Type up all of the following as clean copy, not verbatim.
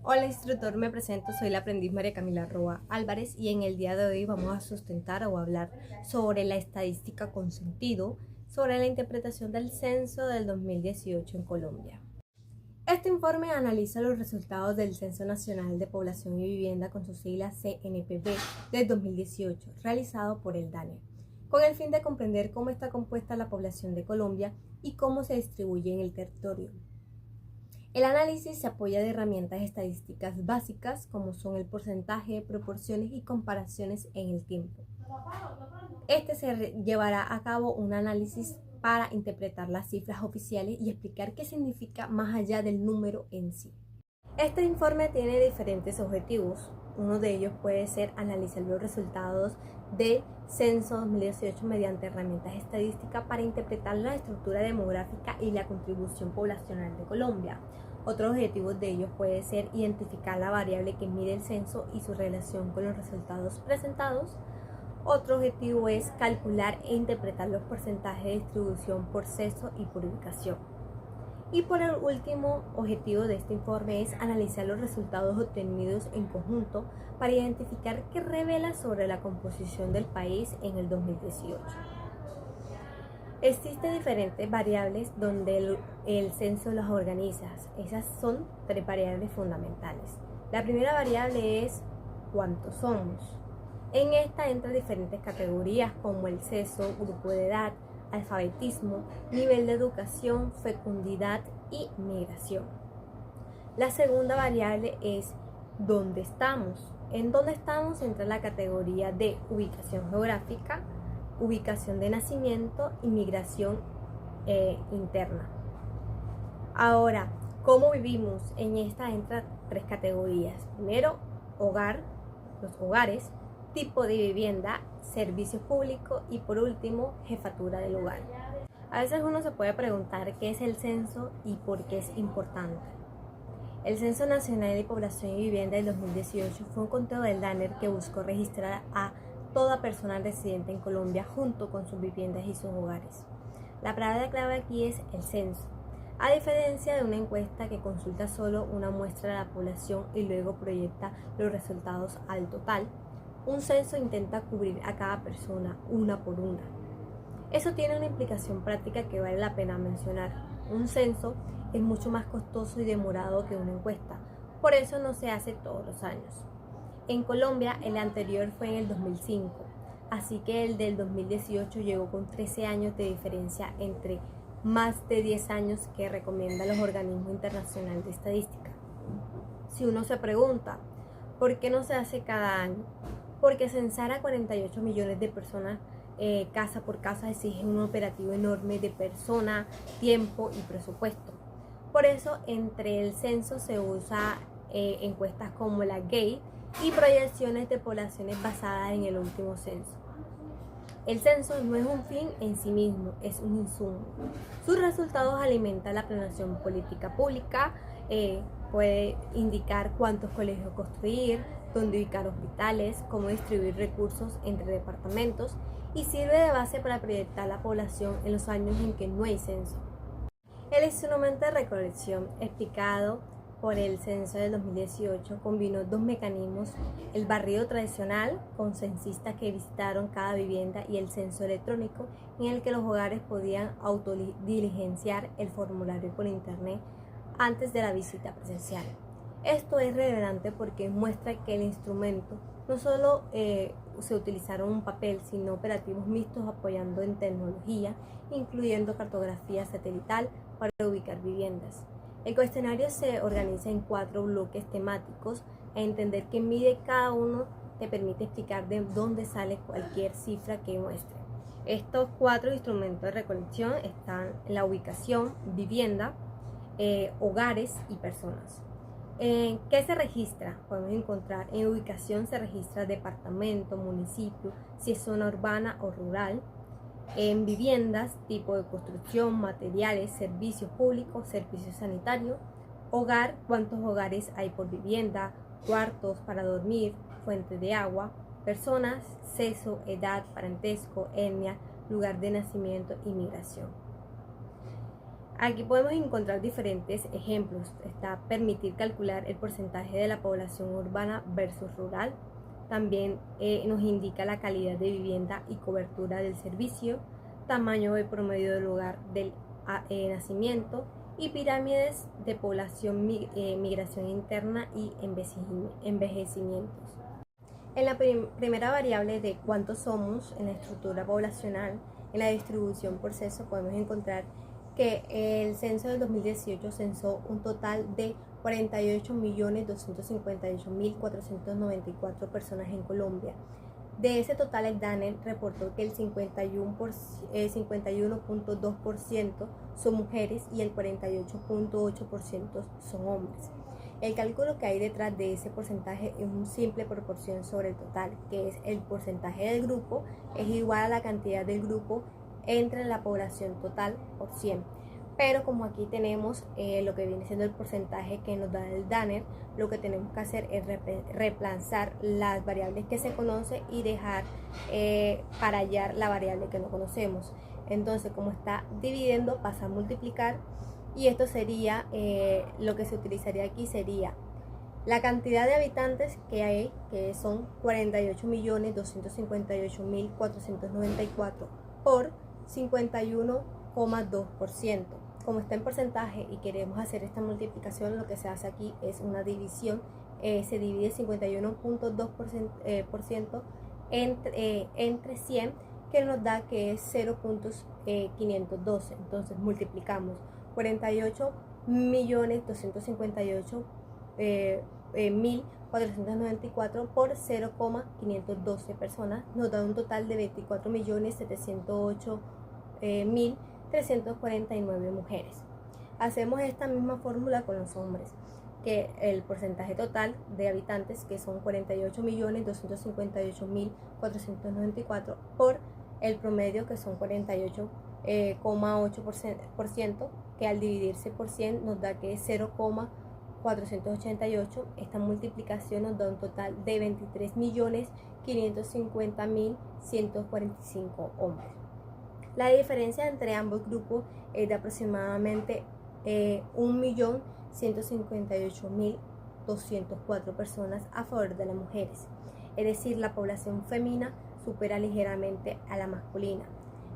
Hola instructor, me presento, soy la aprendiz María Camila Roa Álvarez y en el día de hoy vamos a sustentar o hablar sobre la estadística con sentido, sobre la interpretación del censo del 2018 en Colombia. Este informe analiza los resultados del Censo Nacional de Población y Vivienda con sus siglas CNPB del 2018, realizado por el DANE, con el fin de comprender cómo está compuesta la población de Colombia y cómo se distribuye en el territorio. El análisis se apoya de herramientas estadísticas básicas como son el porcentaje, proporciones y comparaciones en el tiempo. Se llevará a cabo un análisis para interpretar las cifras oficiales y explicar qué significa más allá del número en sí. Este informe tiene diferentes objetivos. Uno de ellos puede ser analizar los resultados del Censo 2018 mediante herramientas estadísticas para interpretar la estructura demográfica y la contribución poblacional de Colombia. Otro objetivo de ellos puede ser identificar la variable que mide el censo y su relación con los resultados presentados. Otro objetivo es calcular e interpretar los porcentajes de distribución por sexo y por ubicación. Y por el último objetivo de este informe es analizar los resultados obtenidos en conjunto para identificar qué revela sobre la composición del país en el 2018. Existen diferentes variables donde el censo las organiza. Esas son tres variables fundamentales. La primera variable es cuántos somos. En esta entran diferentes categorías como el sexo, grupo de edad, alfabetismo, nivel de educación, fecundidad y migración. La segunda variable es dónde estamos. En dónde estamos entra la categoría de ubicación geográfica, ubicación de nacimiento y migración interna. Ahora, ¿cómo vivimos? En esta entran tres categorías. Primero, hogar, los hogares, tipo de vivienda, servicio público y por último, jefatura del hogar. A veces uno se puede preguntar qué es el censo y por qué es importante. El Censo Nacional de Población y Vivienda del 2018 fue un conteo del DANE que buscó registrar a toda persona residente en Colombia junto con sus viviendas y sus hogares. La palabra clave aquí es el censo. A diferencia de una encuesta que consulta solo una muestra de la población y luego proyecta los resultados al total, un censo intenta cubrir a cada persona una por una. Eso tiene una implicación práctica que vale la pena mencionar. Un censo es mucho más costoso y demorado que una encuesta, por eso no se hace todos los años. En Colombia, el anterior fue en el 2005, así que el del 2018 llegó con 13 años de diferencia entre más de 10 años que recomiendan los organismos internacionales de estadística. Si uno se pregunta, ¿por qué no se hace cada año? Porque censar a 48 millones de personas casa por casa exige un operativo enorme de persona, tiempo y presupuesto. Por eso, entre el censo se usa encuestas como la GATE y proyecciones de poblaciones basadas en el último censo. El censo no es un fin en sí mismo, es un insumo. Sus resultados alimentan la planeación política pública, puede indicar cuántos colegios construir, dónde ubicar hospitales, cómo distribuir recursos entre departamentos y sirve de base para proyectar la población en los años en que no hay censo. El instrumento de recolección explicado por el censo del 2018 combinó dos mecanismos: el barrido tradicional con censistas que visitaron cada vivienda y el censo electrónico en el que los hogares podían autodiligenciar el formulario por internet antes de la visita presencial. Esto es relevante porque muestra que el instrumento no solo se utilizaron un papel, sino operativos mixtos apoyando en tecnología, incluyendo cartografía satelital para ubicar viviendas. El cuestionario se organiza en 4 bloques temáticos. A entender qué mide cada uno te permite explicar de dónde sale cualquier cifra que muestre. Estos 4 instrumentos de recolección están la ubicación, vivienda, hogares y personas. ¿Qué se registra? Podemos encontrar en ubicación se registra departamento, municipio, si es zona urbana o rural. En viviendas, tipo de construcción, materiales, servicios públicos, servicios sanitarios. Hogar, cuántos hogares hay por vivienda, cuartos para dormir, fuente de agua. Personas, sexo, edad, parentesco, etnia, lugar de nacimiento y migración. Aquí podemos encontrar diferentes ejemplos. Está permitir calcular el porcentaje de la población urbana versus rural. También nos indica la calidad de vivienda y cobertura del servicio, tamaño de promedio del lugar del nacimiento y pirámides de población, migración interna y envejecimientos. En la primera variable de cuántos somos en la estructura poblacional, en la distribución por sexo, podemos encontrar que el censo del 2018 censó un total de 48.258.494 personas en Colombia. De ese total, el DANE reportó que el 51.2% son mujeres y el 48.8% son hombres. El cálculo que hay detrás de ese porcentaje es una simple proporción sobre el total, que es el porcentaje del grupo es igual a la cantidad del grupo entre la población total por 100. Pero como aquí tenemos lo que viene siendo el porcentaje que nos da el DANE, lo que tenemos que hacer es reemplazar las variables que se conocen y dejar para hallar la variable que no conocemos. Entonces, como está dividiendo, pasa a multiplicar, y esto sería, lo que se utilizaría aquí sería la cantidad de habitantes que hay, que son 48.258.494 por 51,2%. Como está en porcentaje y queremos hacer esta multiplicación, lo que se hace aquí es una división. Se divide 51.2% entre 100, que nos da que es 0.512. Entonces multiplicamos 48.258.494 por 0,512 personas, nos da un total de 24.708.349 mujeres. Hacemos esta misma fórmula con los hombres, que el porcentaje total de habitantes, que son 48.258.494 por el promedio, que son 48,8%, que al dividirse por 100 nos da que es 0,488. Esta multiplicación nos da un total de 23.550.145 hombres. La diferencia entre ambos grupos es de aproximadamente 1.158.204 personas a favor de las mujeres. Es decir, la población femenina supera ligeramente a la masculina.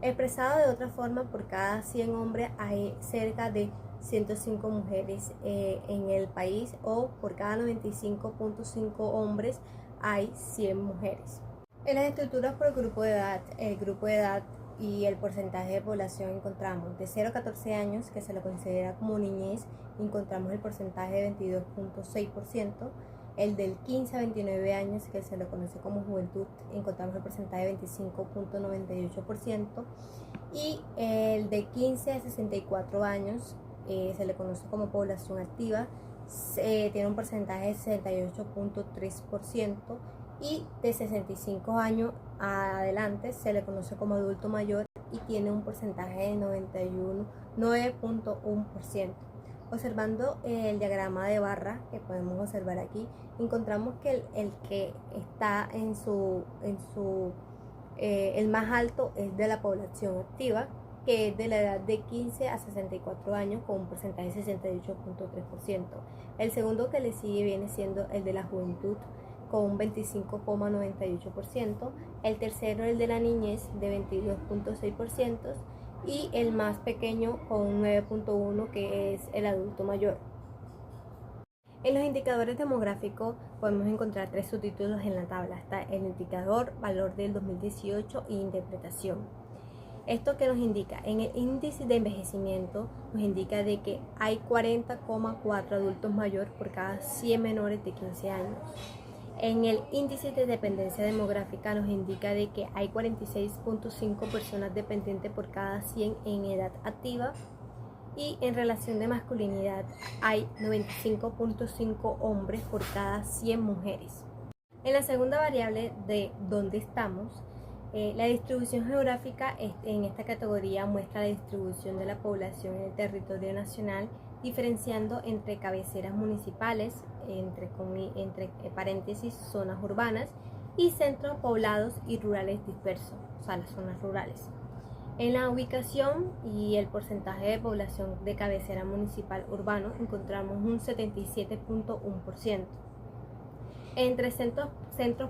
Expresado de otra forma, por cada 100 hombres hay cerca de 105 mujeres en el país, o por cada 95.5 hombres hay 100 mujeres. En las estructuras por grupo de edad, el grupo de edad y el porcentaje de población encontramos de 0 a 14 años, que se lo considera como niñez, encontramos el porcentaje de 22.6%. El del 15 a 29 años, que se lo conoce como juventud, encontramos el porcentaje de 25.98%. Y el de 15 a 64 años, se le conoce como población activa, tiene un porcentaje de 68.3%. Y de 65 años adelante se le conoce como adulto mayor y tiene un porcentaje de 9.1%. Observando el diagrama de barra que podemos observar aquí, encontramos que el que está el más alto es de la población activa, que es de la edad de 15 a 64 años, con un porcentaje de 68.3%. El segundo que le sigue viene siendo el de la juventud, con un 25,98%. El tercero, el de la niñez, de 22.6%. Y el más pequeño, con un 9.1%, que es el adulto mayor. En los indicadores demográficos podemos encontrar 3 subtítulos en la tabla. Está el indicador valor del 2018 y interpretación. ¿Esto qué nos indica? En el índice de envejecimiento nos indica de que hay 40,4 adultos mayores por cada 100 menores de 15 años. En el índice de dependencia demográfica nos indica de que hay 46.5 personas dependientes por cada 100 en edad activa, y en relación de masculinidad hay 95.5 hombres por cada 100 mujeres. En la segunda variable de dónde estamos, la distribución geográfica en esta categoría muestra la distribución de la población en el territorio nacional, diferenciando entre cabeceras municipales, entre paréntesis, zonas urbanas, y centros poblados y rurales dispersos, o sea, las zonas rurales. En la ubicación y el porcentaje de población de cabecera municipal urbano encontramos un 77.1%. Entre centros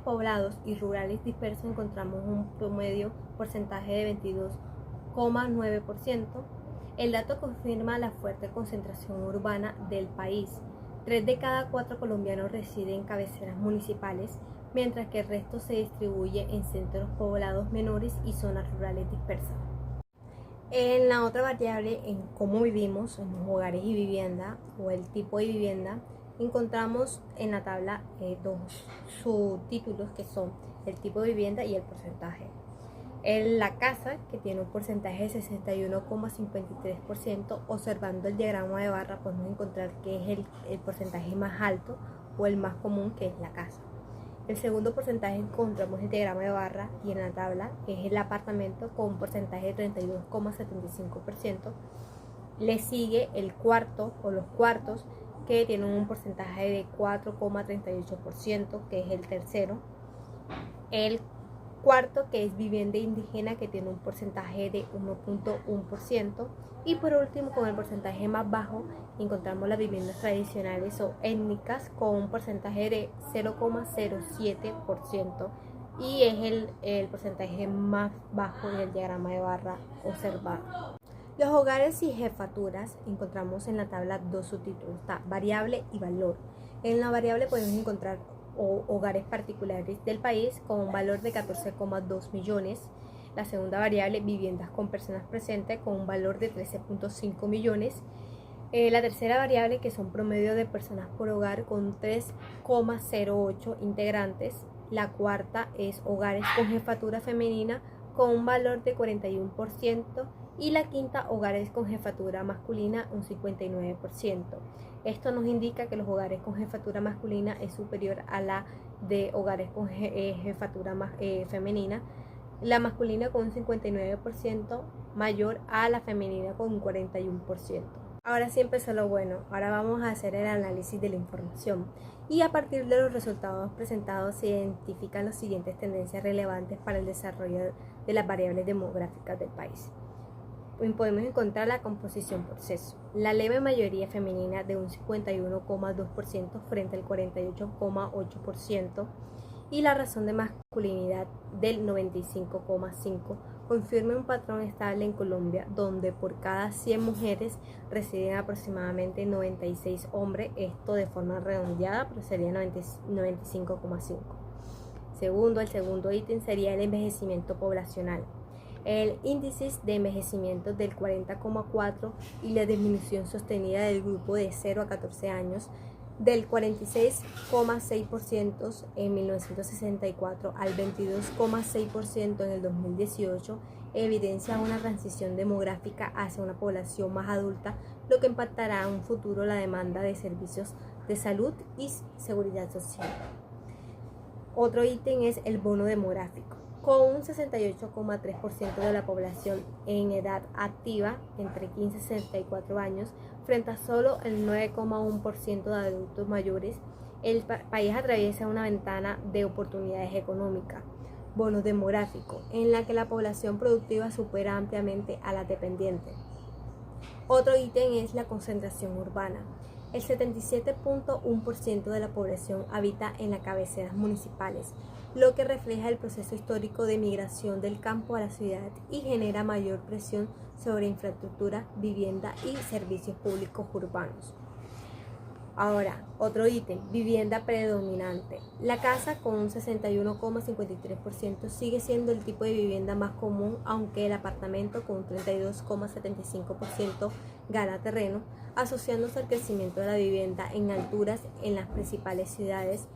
poblados y rurales dispersos encontramos un promedio porcentaje de 22,9%. El dato confirma la fuerte concentración urbana del país. 3 de cada 4 colombianos residen en cabeceras municipales, mientras que el resto se distribuye en centros poblados menores y zonas rurales dispersas. En la otra variable, en cómo vivimos, en los hogares y vivienda o el tipo de vivienda, encontramos en la tabla dos subtítulos que son el tipo de vivienda y el porcentaje. En la casa, que tiene un porcentaje de 61,53%, observando el diagrama de barra podemos encontrar que es el porcentaje más alto o el más común, que es la casa. El segundo porcentaje encontramos el diagrama de barra y en la tabla es el apartamento con un porcentaje de 32,75%. Le sigue el cuarto o los cuartos, que tienen un porcentaje de 4,38%, que es el tercero. El cuarto, que es vivienda indígena, que tiene un porcentaje de 1,1%. Y por último, con el porcentaje más bajo, encontramos las viviendas tradicionales o étnicas con un porcentaje de 0,07%, y es el porcentaje más bajo del diagrama de barra observado. Los hogares y jefaturas encontramos en la tabla dos subtítulos, está variable y valor. En la variable podemos encontrar hogares particulares del país con un valor de 14,2 millones. La segunda variable, viviendas con personas presentes, con un valor de 13,5 millones. La tercera variable, que son promedio de personas por hogar, con 3,08 integrantes. La cuarta es hogares con jefatura femenina, con un valor de 41%. Y la quinta, hogares con jefatura masculina, un 59%. Esto nos indica que los hogares con jefatura masculina es superior a la de hogares con jefatura femenina. La masculina con un 59%, mayor a la femenina con un 41%. Ahora sí empezó lo bueno. Ahora vamos a hacer el análisis de la información. Y a partir de los resultados presentados se identifican las siguientes tendencias relevantes para el desarrollo de las variables demográficas del país. Podemos encontrar la composición por sexo. La leve mayoría femenina de un 51,2% frente al 48,8%. Y la razón de masculinidad del 95,5%, confirma un patrón estable en Colombia, donde por cada 100 mujeres residen aproximadamente 96 hombres, esto de forma redondeada, pero sería 95,5%. El segundo ítem sería el envejecimiento poblacional. El índice de envejecimiento del 40,4% y la disminución sostenida del grupo de 0 a 14 años del 46,6% en 1964 al 22,6% en el 2018 evidencia una transición demográfica hacia una población más adulta, lo que impactará en un futuro la demanda de servicios de salud y seguridad social. Otro ítem es el bono demográfico. Con un 68,3% de la población en edad activa entre 15 y 64 años, frente a solo el 9,1% de adultos mayores, el país atraviesa una ventana de oportunidades económicas. Bono demográfico, en la que la población productiva supera ampliamente a la dependiente. Otro ítem es la concentración urbana. El 77,1% de la población habita en las cabeceras municipales, lo que refleja el proceso histórico de migración del campo a la ciudad y genera mayor presión sobre infraestructura, vivienda y servicios públicos urbanos. Ahora, otro ítem, vivienda predominante. La casa, con un 61,53%, sigue siendo el tipo de vivienda más común, aunque el apartamento, con un 32,75%, gana terreno, asociándose al crecimiento de la vivienda en alturas en las principales ciudades.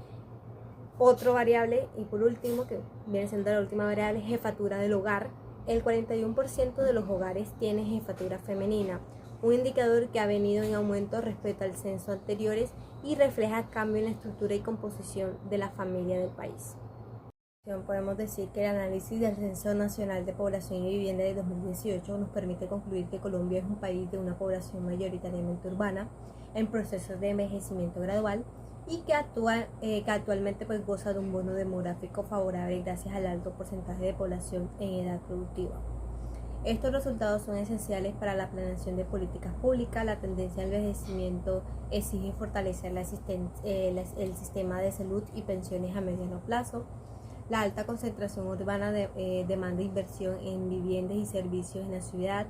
Otro variable, y por último, que viene siendo la última variable, jefatura del hogar. El 41% de los hogares tiene jefatura femenina, un indicador que ha venido en aumento respecto al censo anteriores y refleja cambio en la estructura y composición de la familia del país. Podemos decir que el análisis del Censo Nacional de Población y Vivienda de 2018 nos permite concluir que Colombia es un país de una población mayoritariamente urbana, en proceso de envejecimiento gradual, y que actualmente goza de un bono demográfico favorable gracias al alto porcentaje de población en edad productiva. Estos resultados son esenciales para la planeación de políticas públicas. La tendencia al envejecimiento exige fortalecer el sistema de salud y pensiones a mediano plazo. La alta concentración urbana demanda inversión en viviendas y servicios en la ciudad,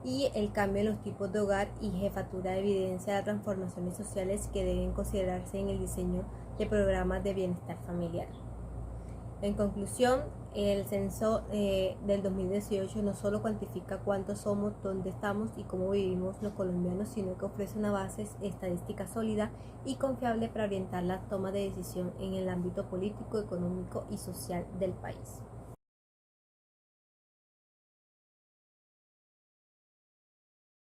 y el cambio en los tipos de hogar y jefatura evidencia las transformaciones sociales que deben considerarse en el diseño de programas de bienestar familiar. En conclusión, el censo del 2018 no solo cuantifica cuántos somos, dónde estamos y cómo vivimos los colombianos, sino que ofrece una base estadística sólida y confiable para orientar la toma de decisión en el ámbito político, económico y social del país.